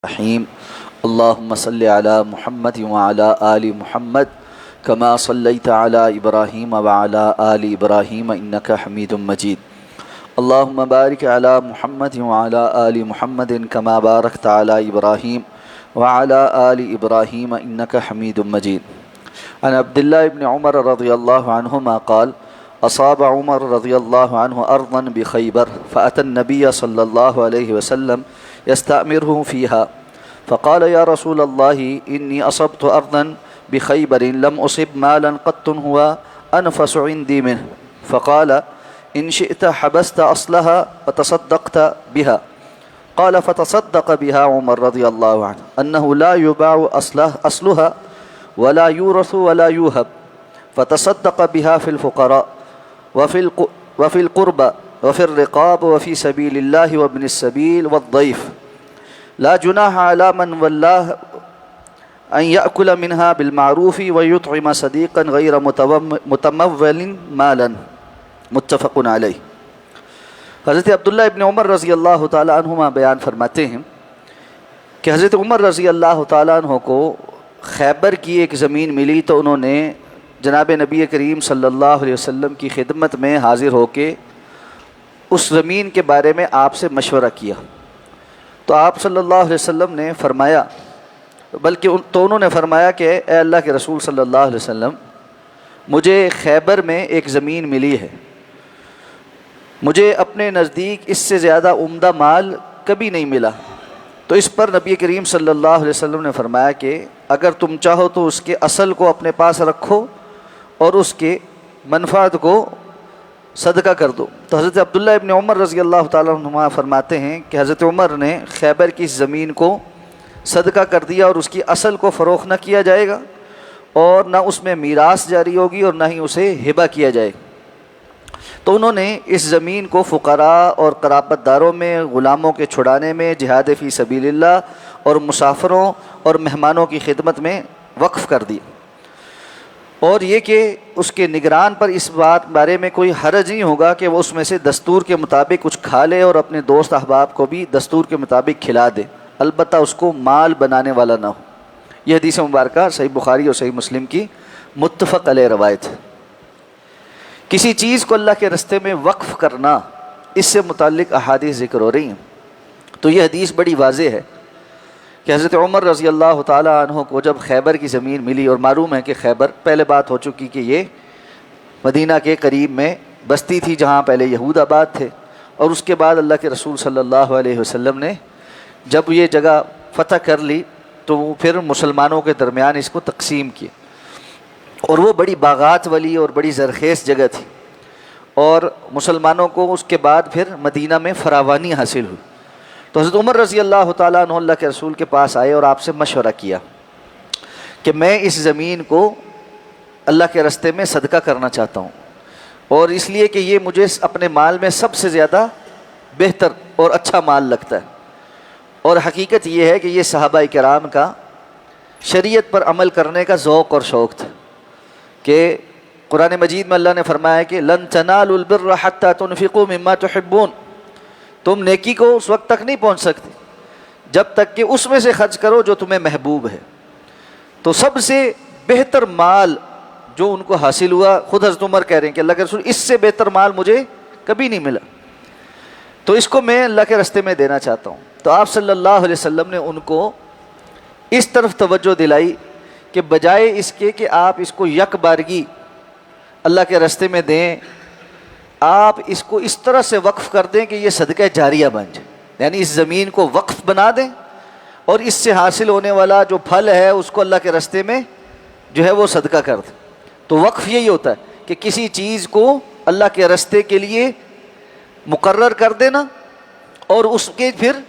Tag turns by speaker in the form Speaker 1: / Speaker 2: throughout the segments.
Speaker 1: الرحیم اللہم صلی علی محمد وعلی آل محمد کما صلیت علی ابراہیم وعلی آل ابراہیم انک حمید مجید اللہم بارک علی محمد وعلی آل محمد کما بارکت علی ابراہیم وعلی آل ابراہیم انک حمید مجید عن عبداللہ ابن عمر رضی اللہ عنہما قال اصاب عمر رضی اللہ عنہ ارضا بخیبر فأتى النبی صلی اللہ علیہ وسلم يستأمره فيها فقال يا رسول الله إني أصبت أرضا بخيبر لم أصب مالا قط هو أنفس عندي منه فقال إن شئت حبست أصلها وتصدقت بها قال فتصدق بها عمر رضي الله عنه أنه لا يباع أصلها ولا يورث ولا يوهب فتصدق بها في الفقراء وفي القربى وفي الرقاب وفي سبيل الله وابن السبيل والضيف لا جناح على من والله أن يأكل منها بالمعروف ويطعم صديقا غير متمول مالا متفق علیہ۔ حضرت عبداللہ ابن عمر رضی اللہ تعالیٰ عنہما بیان فرماتے ہیں کہ حضرت عمر رضی اللہ تعالیٰ عنہ کو خیبر کی ایک زمین ملی تو انہوں نے جناب نبی کریم صلی اللہ علیہ وسلم کی خدمت میں حاضر ہو کے اس زمین کے بارے میں آپ سے مشورہ کیا تو آپ صلی اللہ علیہ وسلم نے فرمایا انہوں نے فرمایا کہ اے اللہ کے رسول صلی اللہ علیہ وسلم مجھے خیبر میں ایک زمین ملی ہے، مجھے اپنے نزدیک اس سے زیادہ عمدہ مال کبھی نہیں ملا۔ تو اس پر نبی کریم صلی اللہ علیہ وسلم نے فرمایا کہ اگر تم چاہو تو اس کے اصل کو اپنے پاس رکھو اور اس کے منفعت کو صدقہ کر دو۔ تو حضرت عبداللہ ابن عمر رضی اللہ تعالیٰ عنہما فرماتے ہیں کہ حضرت عمر نے خیبر کی اس زمین کو صدقہ کر دیا اور اس کی اصل کو فروخت نہ کیا جائے گا اور نہ اس میں میراث جاری ہوگی اور نہ ہی اسے ہبہ کیا جائے گا۔ تو انہوں نے اس زمین کو فقراء اور قرابت داروں میں، غلاموں کے چھڑانے میں، جہاد فی سبیل اللہ اور مسافروں اور مہمانوں کی خدمت میں وقف کر دی، اور یہ کہ اس کے نگران پر اس بات بارے میں کوئی حرج نہیں ہوگا کہ وہ اس میں سے دستور کے مطابق کچھ کھا لے اور اپنے دوست احباب کو بھی دستور کے مطابق کھلا دے، البتہ اس کو مال بنانے والا نہ ہو۔ یہ حدیث مبارکہ صحیح بخاری اور صحیح مسلم کی متفق علیہ روایت ہے۔ کسی چیز کو اللہ کے راستے میں وقف کرنا، اس سے متعلق احادیث ذکر ہو رہی ہیں، تو یہ حدیث بڑی واضح ہے کہ حضرت عمر رضی اللہ تعالیٰ عنہ کو جب خیبر کی زمین ملی، اور معلوم ہے کہ خیبر پہلے بات ہو چکی کہ یہ مدینہ کے قریب میں بستی تھی جہاں پہلے یہود آباد تھے، اور اس کے بعد اللہ کے رسول صلی اللہ علیہ وسلم نے جب یہ جگہ فتح کر لی تو پھر مسلمانوں کے درمیان اس کو تقسیم کیا، اور وہ بڑی باغات والی اور بڑی زرخیز جگہ تھی، اور مسلمانوں کو اس کے بعد پھر مدینہ میں فراوانی حاصل ہوئی۔ تو حضرت عمر رضی اللہ تعالیٰ عنہ اللہ کے رسول کے پاس آئے اور آپ سے مشورہ کیا کہ میں اس زمین کو اللہ کے راستے میں صدقہ کرنا چاہتا ہوں، اور اس لیے کہ یہ مجھے اپنے مال میں سب سے زیادہ بہتر اور اچھا مال لگتا ہے۔ اور حقیقت یہ ہے کہ یہ صحابہ کرام کا شریعت پر عمل کرنے کا ذوق اور شوق تھا کہ قرآن مجید میں اللہ نے فرمایا کہ لن تنالوا البر حتى تنفقوا مما تحبون، تم نیکی کو اس وقت تک نہیں پہنچ سکتے جب تک کہ اس میں سے خرچ کرو جو تمہیں محبوب ہے۔ تو سب سے بہتر مال جو ان کو حاصل ہوا، خود حضرت عمر کہہ رہے ہیں کہ اللہ کے رسول اس سے بہتر مال مجھے کبھی نہیں ملا، تو اس کو میں اللہ کے راستے میں دینا چاہتا ہوں۔ تو آپ صلی اللہ علیہ وسلم نے ان کو اس طرف توجہ دلائی کہ بجائے اس کے کہ آپ اس کو یک بارگی اللہ کے راستے میں دیں، آپ اس کو اس طرح سے وقف کر دیں کہ یہ صدقہ جاریہ بن جائے، یعنی اس زمین کو وقف بنا دیں اور اس سے حاصل ہونے والا جو پھل ہے اس کو اللہ کے راستے میں جو ہے وہ صدقہ کر دیں۔ تو وقف یہی ہوتا ہے کہ کسی چیز کو اللہ کے راستے کے لیے مقرر کر دینا، اور اس کے پھر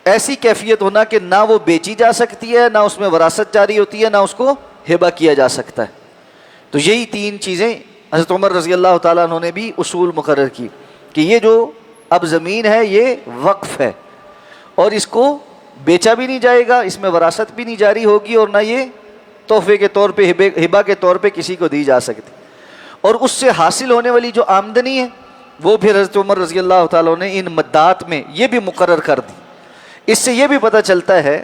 Speaker 1: ایسی کیفیت ہونا کہ نہ وہ بیچی جا سکتی ہے، نہ اس میں وراثت جاری ہوتی ہے، نہ اس کو ہبہ کیا جا سکتا ہے۔ تو یہی تین چیزیں حضرت عمر رضی اللہ تعالیٰ عنہ نے بھی اصول مقرر کی کہ یہ جو اب زمین ہے یہ وقف ہے، اور اس کو بیچا بھی نہیں جائے گا، اس میں وراثت بھی نہیں جاری ہوگی، اور نہ یہ تحفے کے طور پہ ہبہ کے طور پہ کسی کو دی جا سکتی، اور اس سے حاصل ہونے والی جو آمدنی ہے وہ پھر حضرت عمر رضی اللہ تعالیٰ نے ان مدات میں یہ بھی مقرر کر دی۔ اس سے یہ بھی پتہ چلتا ہے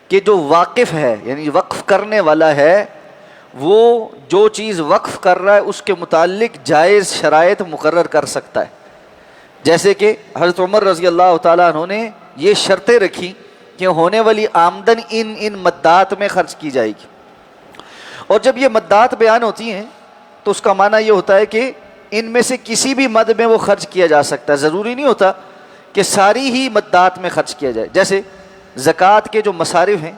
Speaker 1: کہ جو واقف ہے یعنی وقف کرنے والا ہے وہ جو چیز وقف کر رہا ہے اس کے متعلق جائز شرائط مقرر کر سکتا ہے. جیسے کہ حضرت عمر رضی اللہ تعالیٰ عنہ نے یہ شرطیں رکھی کہ ہونے والی آمدن ان مدات میں خرچ کی جائے گی. اور جب یہ مدات بیان ہوتی ہیں تو اس کا معنی یہ ہوتا ہے کہ ان میں سے کسی بھی مد میں وہ خرچ کیا جا سکتا ہے. ضروری نہیں ہوتا کہ ساری ہی مدات میں خرچ کیا جائے. جیسے زکوٰۃ کے جو مصارف ہیں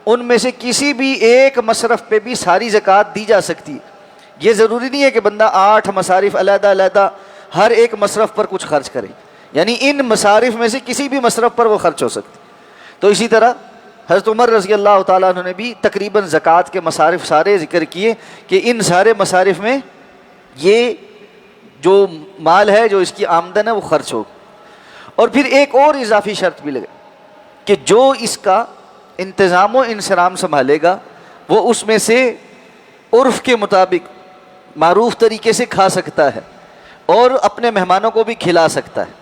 Speaker 1: ان میں سے کسی بھی ایک مصرف پہ بھی ساری زکوٰۃ دی جا سکتی ہے. یہ ضروری نہیں ہے کہ بندہ 8 مصارف علیحدہ علیحدہ ہر ایک مصرف پر کچھ خرچ کرے، یعنی ان مصارف میں سے کسی بھی مصرف پر وہ خرچ ہو سکتی. تو اسی طرح حضرت عمر رضی اللہ تعالیٰ عنہ نے بھی تقریباً زکوٰۃ کے مصارف سارے ذکر کیے کہ ان سارے مصارف میں یہ جو مال ہے جو اس کی آمدن ہے وہ خرچ ہو. اور پھر ایک اور اضافی شرط بھی لگے کہ جو اس کا انتظام و انصرام سنبھالے گا وہ اس میں سے عرف کے مطابق معروف طریقے سے کھا سکتا ہے اور اپنے مہمانوں کو بھی کھلا سکتا ہے.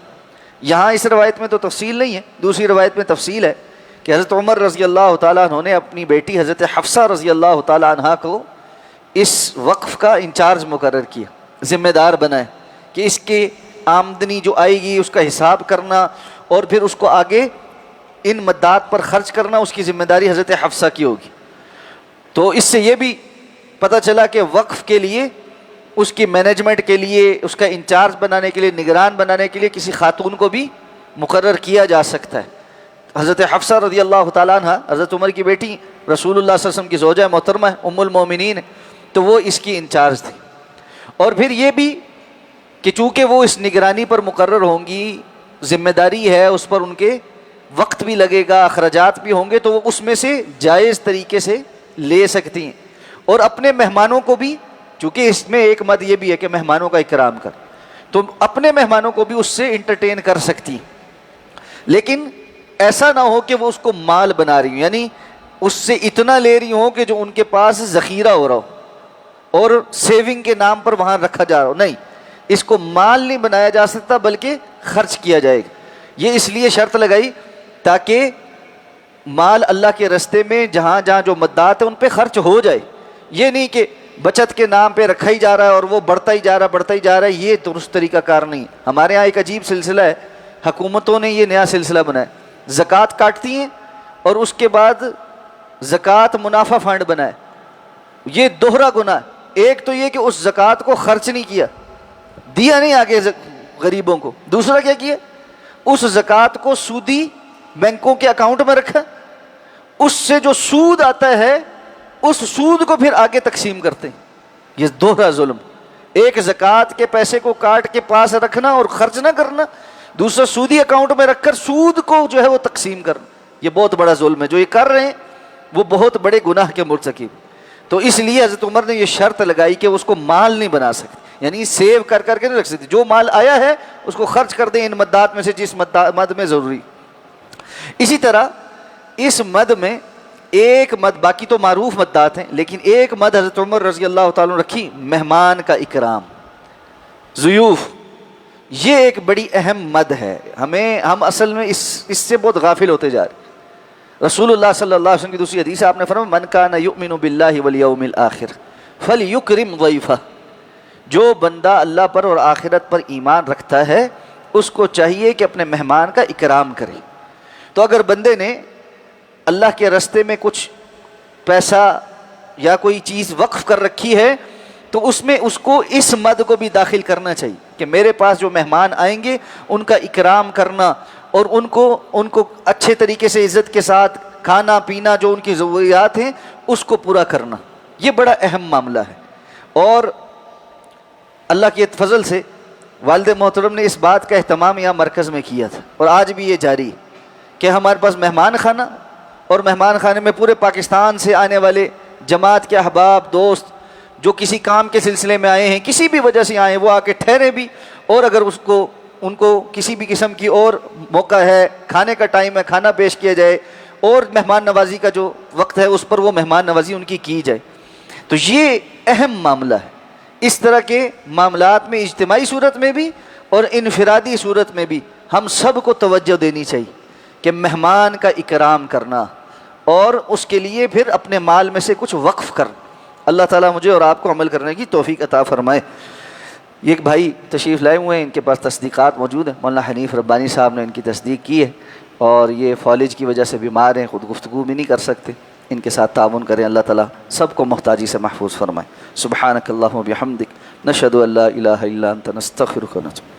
Speaker 1: یہاں اس روایت میں تو تفصیل نہیں ہے، دوسری روایت میں تفصیل ہے کہ حضرت عمر رضی اللہ تعالیٰ عنہ نے اپنی بیٹی حضرت حفصہ رضی اللہ تعالیٰ عنہ کو اس وقف کا انچارج مقرر کیا، ذمہ دار بنائے کہ اس کے آمدنی جو آئے گی اس کا حساب کرنا اور پھر اس کو آگے ان مدات پر خرچ کرنا اس کی ذمہ داری حضرت حفصہ کی ہوگی. تو اس سے یہ بھی پتہ چلا کہ وقف کے لیے اس کی مینجمنٹ کے لیے اس کا انچارج بنانے کے لیے نگران بنانے کے لیے کسی خاتون کو بھی مقرر کیا جا سکتا ہے. حضرت حفصہ رضی اللہ تعالیٰ عنہ حضرت عمر کی بیٹی رسول اللہ صلی اللہ علیہ وسلم کی زوجہ محترمہ ہے، ام المومنین، تو وہ اس کی انچارج تھی. اور پھر یہ بھی کہ چونکہ وہ اس نگرانی پر مقرر ہوں گی، ذمہ داری ہے اس پر، ان کے وقت بھی لگے گا، اخراجات بھی ہوں گے، تو وہ اس میں سے جائز طریقے سے لے سکتی ہیں. اور اپنے مہمانوں کو بھی، چونکہ اس میں ایک مد یہ بھی ہے کہ مہمانوں کا اکرام کر، تو اپنے مہمانوں کو بھی اس سے انٹرٹین کر سکتی ہیں. لیکن ایسا نہ ہو کہ وہ اس کو مال بنا رہی ہوں، یعنی اس سے اتنا لے رہی ہوں کہ جو ان کے پاس ذخیرہ ہو رہا ہو اور سیونگ کے نام پر وہاں رکھا جا رہا ہو. نہیں، اس کو مال نہیں بنایا جا سکتا بلکہ خرچ کیا جائے گا. یہ اس لیے شرط لگائی تاکہ مال اللہ کے رستے میں جہاں جہاں جو مدات ہیں ان پہ خرچ ہو جائے. یہ نہیں کہ بچت کے نام پہ رکھا ہی جا رہا ہے اور وہ بڑھتا ہی جا رہا ہے. یہ درست طریقہ کار نہیں. ہمارے ہاں ایک عجیب سلسلہ ہے، حکومتوں نے یہ نیا سلسلہ بنایا، زکوٰۃ کاٹتی ہیں اور اس کے بعد زکوٰۃ منافع فنڈ بنائے. یہ دوہرا گناہ ہے. ایک تو یہ کہ اس زکوٰۃ کو خرچ نہیں کیا، دیا نہیں آگے غریبوں کو. دوسرا کیا کیا، اس زکوٰۃ کو سودی بینکوں کے اکاؤنٹ میں رکھا، اس سے جو سود آتا ہے اس سود کو پھر آگے تقسیم کرتے ہیں. یہ دوہرا ظلم. ایک زکوٰۃ کے پیسے کو کاٹ کے پاس رکھنا اور خرچ نہ کرنا، دوسرا سودی اکاؤنٹ میں رکھ کر سود کو جو ہے وہ تقسیم کرنا. یہ بہت بڑا ظلم ہے. جو یہ کر رہے ہیں وہ بہت بڑے گناہ کے مرتکب. تو اس لیے حضرت عمر نے یہ شرط لگائی کہ اس کو مال نہیں بنا سکتے، یعنی سیو کر کے نہیں رکھ سکتے. جو مال آیا ہے اس کو خرچ کر دیں ان مدات میں سے جس مد میں ضروری. اسی طرح اس مد میں ایک مد، باقی تو معروف مدات ہیں، لیکن ایک مد حضرت عمر رضی اللہ تعالیٰ رکھی، مہمان کا اکرام، ضیوف. یہ ایک بڑی اہم مد ہے. ہم اصل میں اس سے بہت غافل ہوتے جا رہے. رسول اللہ صلی اللہ علیہ وسلم کی دوسری حدیث آپ نے فرمایا، من کان یؤمن باللہ والیوم الآخر فلیکرم ضیفہ. جو بندہ اللہ پر اور آخرت پر ایمان رکھتا ہے اس کو چاہیے کہ اپنے مہمان کا اکرام کرے. تو اگر بندے نے اللہ کے راستے میں کچھ پیسہ یا کوئی چیز وقف کر رکھی ہے تو اس میں اس کو اس مد کو بھی داخل کرنا چاہیے کہ میرے پاس جو مہمان آئیں گے ان کا اکرام کرنا اور ان کو اچھے طریقے سے عزت کے ساتھ کھانا پینا جو ان کی ضروریات ہیں اس کو پورا کرنا. یہ بڑا اہم معاملہ ہے. اور اللہ کے فضل سے والد محترم نے اس بات کا اہتمام یہاں مرکز میں کیا تھا اور آج بھی یہ جاری کہ ہمارے پاس مہمان خانہ، اور مہمان خانے میں پورے پاکستان سے آنے والے جماعت کے احباب دوست جو کسی کام کے سلسلے میں آئے ہیں، کسی بھی وجہ سے آئے ہیں، وہ آ کے ٹھہرے بھی، اور اگر ان کو کسی بھی قسم کی اور موقع ہے، کھانے کا ٹائم ہے، کھانا پیش کیا جائے، اور مہمان نوازی کا جو وقت ہے اس پر وہ مہمان نوازی ان کی جائے. تو یہ اہم معاملہ ہے. اس طرح کے معاملات میں اجتماعی صورت میں بھی اور انفرادی صورت میں بھی ہم سب کو توجہ دینی چاہیے کہ مہمان کا اکرام کرنا اور اس کے لیے پھر اپنے مال میں سے کچھ وقف کرنا۔ اللہ تعالیٰ مجھے اور آپ کو عمل کرنے کی توفیق عطا فرمائے۔ یہ ایک بھائی تشریف لائے ہوئے ہیں، ان کے پاس تصدیقات موجود ہیں، مولانا حنیف ربانی صاحب نے ان کی تصدیق کی ہے، اور یہ فالج کی وجہ سے بیمار ہیں، خود گفتگو بھی نہیں کر سکتے، ان کے ساتھ تعاون کریں، اللہ تعالیٰ سب کو محتاجی سے محفوظ فرمائے۔ سبحانک اللہم و بحمدک، نشہد ان لا الہ الا انت، نستغفرک و نتوب۔